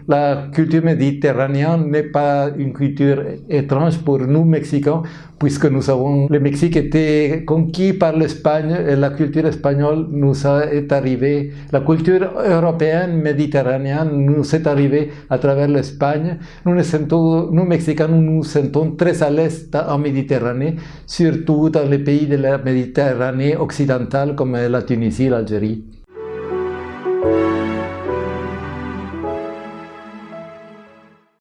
La culture méditerranéenne n'est pas une culture étrange pour nous, Mexicains, puisque nous savons que le Mexique était conquis par l'Espagne et la culture espagnole est arrivée. La culture européenne, méditerranéenne, nous est arrivée à travers l'Espagne. Nous, Mexicains, nous sentons très à l'aise en Méditerranée, surtout dans les pays de la Méditerranée occidentale comme la Tunisie, l'Algérie.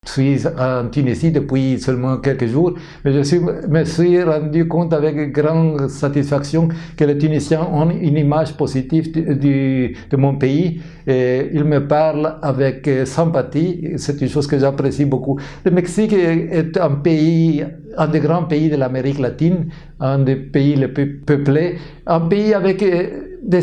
Je suis en Tunisie depuis seulement quelques jours, mais me suis rendu compte avec grande satisfaction que les Tunisiens ont une image positive de mon pays. Et ils me parlent avec sympathie, c'est une chose que j'apprécie beaucoup. Le Mexique est un des grands pays de l'Amérique latine, un des pays les plus peuplés, un pays avec de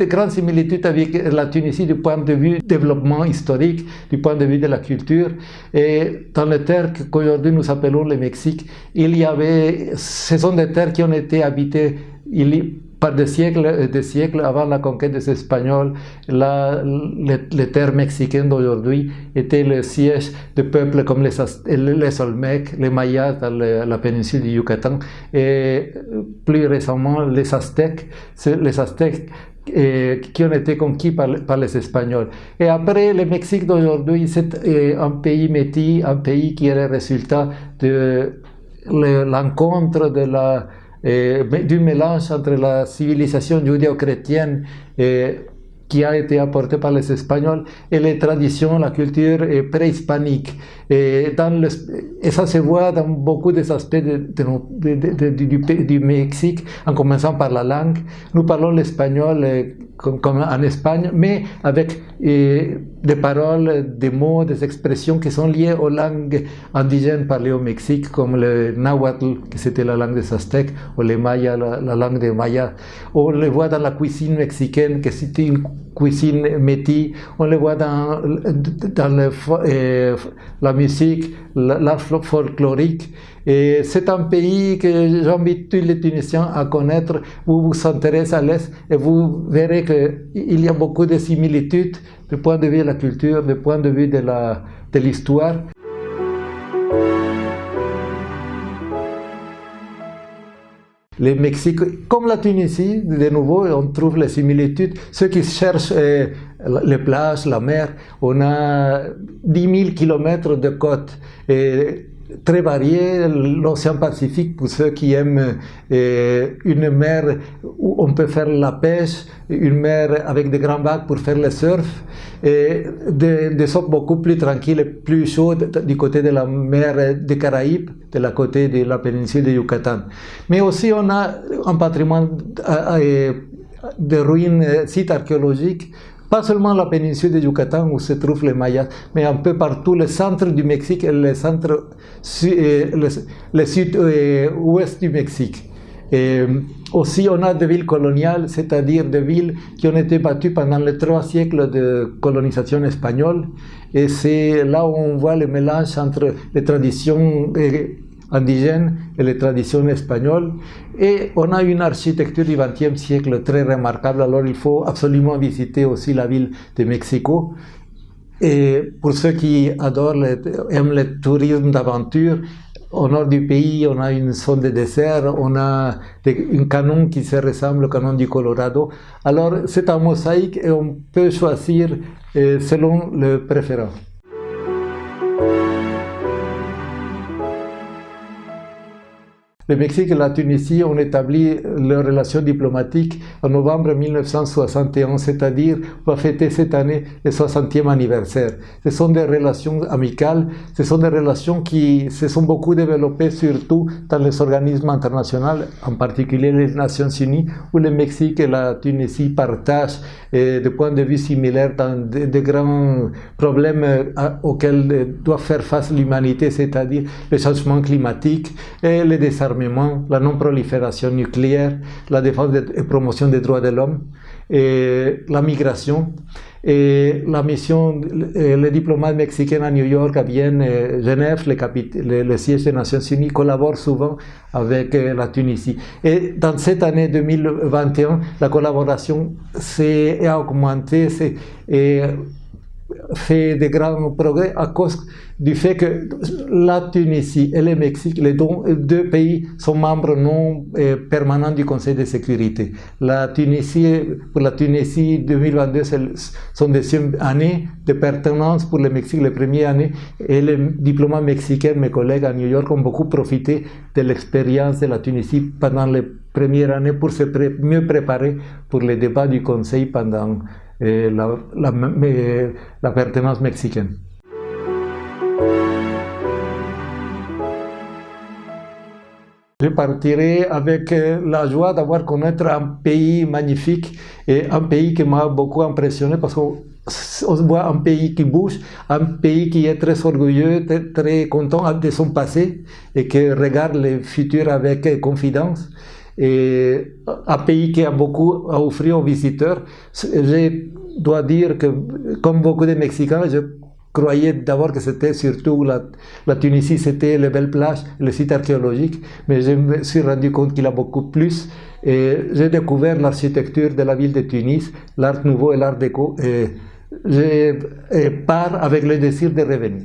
grandes similitudes avec la Tunisie du point de vue développement historique, du point de vue de la culture. Et dans les terres qu'aujourd'hui nous appelons le Mexique, ce sont des terres qui ont été habitées par des siècles avant la conquête des Espagnols. Les terres mexicaines d'aujourd'hui étaient le siège de peuples comme les Olmecs, les Mayas dans la péninsule du Yucatan, et plus récemment les Aztèques qui ont été conquis par les Espagnols. Et après, le Mexique d'aujourd'hui, c'est un pays métis, un pays qui est le résultat de l'encontre du mélange entre la civilisation judéo-chrétienne qui a été apportée par les Espagnols et les traditions, la culture préhispanique. Et ça se voit dans beaucoup des aspects du Mexique, en commençant par la langue. Nous parlons l'espagnol comme en Espagne, mais avec des paroles, des mots, des expressions qui sont liées aux langues indigènes parlées au Mexique, comme le nahuatl, qui c'était la langue des Aztèques, ou les Mayas, la langue des Mayas. On le voit dans la cuisine mexicaine, que c'était une cuisine métis. On le voit dans la musique, l'art folklorique. Et c'est un pays que j'invite tous les Tunisiens à connaître. Vous vous intéressez à l'Est et vous verrez qu'il y a beaucoup de similitudes du point de vue de la culture, du point de vue de l'histoire. Le Mexique, comme la Tunisie, de nouveau, on trouve les similitudes. Ceux qui cherchent les plages, la mer, on a 10 000 kilomètres de côtes. Très varié, l'océan Pacifique pour ceux qui aiment une mer où on peut faire la pêche, une mer avec des grands vagues pour faire le surf, et des eaux beaucoup plus tranquilles et plus chaudes du côté de la mer des Caraïbes, de la côté de la péninsule de Yucatan. Mais aussi on a un patrimoine de ruines, sites archéologiques, pas seulement la péninsule de Yucatan où se trouvent les Mayas, mais un peu partout, le centre du Mexique et le sud-ouest du Mexique. Et aussi, on a des villes coloniales, c'est-à-dire des villes qui ont été bâties pendant les 3 siècles de colonisation espagnole. Et c'est là où on voit le mélange entre les traditions indigènes et les traditions espagnoles. Et on a une architecture du XXe siècle très remarquable. Alors il faut absolument visiter aussi la ville de Mexico. Et pour ceux qui aiment le tourisme d'aventure, au nord du pays, on a une zone de désert, on a un canon qui se ressemble au canon du Colorado. Alors c'est un mosaïque et on peut choisir selon le préférence. Le Mexique et la Tunisie ont établi leurs relations diplomatiques en novembre 1961, c'est-à-dire on va fêter cette année le 60e anniversaire. Ce sont des relations amicales, ce sont des relations qui se sont beaucoup développées surtout dans les organismes internationaux, en particulier les Nations Unies, où le Mexique et la Tunisie partagent des points de vue similaires dans de grands problèmes auxquels doit faire face l'humanité, c'est-à-dire le changement climatique et le désarmement, la non-prolifération nucléaire, la défense et promotion des droits de l'homme, et la migration. Et la mission, les diplomates mexicains à New York, à Vienne, Genève, le siège des Nations Unies, collaborent souvent avec la Tunisie. Et dans cette année 2021, la collaboration a augmenté et fait de grands progrès à cause du fait que la Tunisie et le Mexique, les deux pays, sont membres non permanents du Conseil de sécurité. Pour la Tunisie, 2022, c'est son deuxième année de pertenance. Pour le Mexique, la première année. Et les diplomates mexicains, mes collègues à New York, ont beaucoup profité de l'expérience de la Tunisie pendant les premières années pour se mieux préparer pour les débats du Conseil pendant l'appartenance mexicaine. Je partirai avec la joie d'avoir connaître un pays magnifique et un pays qui m'a beaucoup impressionné parce qu'on voit un pays qui bouge, un pays qui est très orgueilleux, très content de son passé et qui regarde le futur avec confidence. Et un pays qui a beaucoup à offrir aux visiteurs. Je dois dire que, comme beaucoup de Mexicains, je croyais d'abord que c'était surtout la Tunisie, c'était les belles plages, le site archéologique, mais je me suis rendu compte qu'il y a beaucoup plus. Et j'ai découvert l'architecture de la ville de Tunis, l'art nouveau et l'art déco, et je pars avec le désir de revenir.